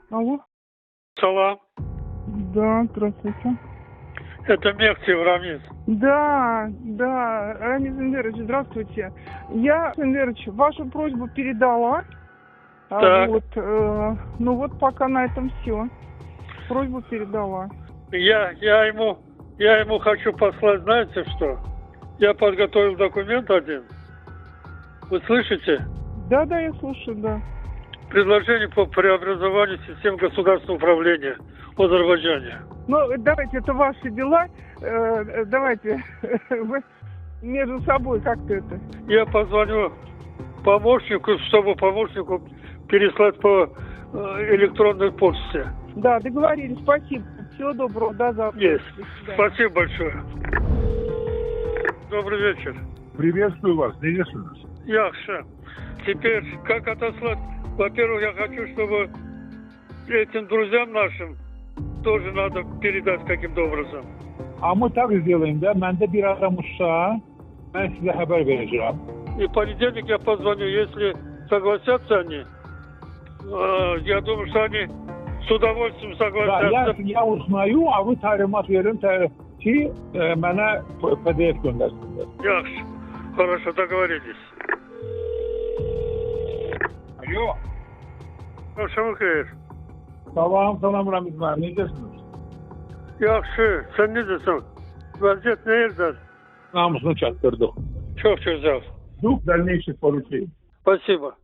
Алло. Салам. Да, здравствуйте. Это Мехтиев Рамис. Да, Рамис Эндерович, здравствуйте. Я, Эндерович, вашу просьбу передала. Так. Ну вот пока на этом все. Просьбу передала. Я ему хочу послать, знаете что? Я подготовил документ один. Вы слышите? Да, я слушаю, да. Предложение по преобразованию систем государственного управления в Азербайджане. Ну, давайте, это ваши дела. Давайте, вы между собой как-то это. Я позвоню помощнику, чтобы помощнику переслать по электронной почте. Да, договорились, спасибо. Всего доброго, до завтра. Есть. До свидания. Спасибо большое. Добрый вечер. Приветствую вас, приветствую. Яхша. Теперь, как отослать? Во-первых, я хочу, чтобы этим друзьям нашим тоже надо передать каким-то образом. А мы так сделаем, да? Məndə bir adam uşağı, mən sizə xəbər verəcəm. И в понедельник я позвоню, если согласятся они. Я думаю, что они с удовольствием Da, согласятся. ya uznayım, avı təlimat verin ki, mənə PDF göndərsinlər. Яхш. Хорошо, договорились. Alo. Akşamı hayır. Salam Ramiz müəllim, necəsiniz? Yaxşı, sen ne diyorsun? Vaziyet ne yerden? Namusunu çatdırdıq. Çok güzel. Duq, dəlneyşi poruçuyum. Спасибо.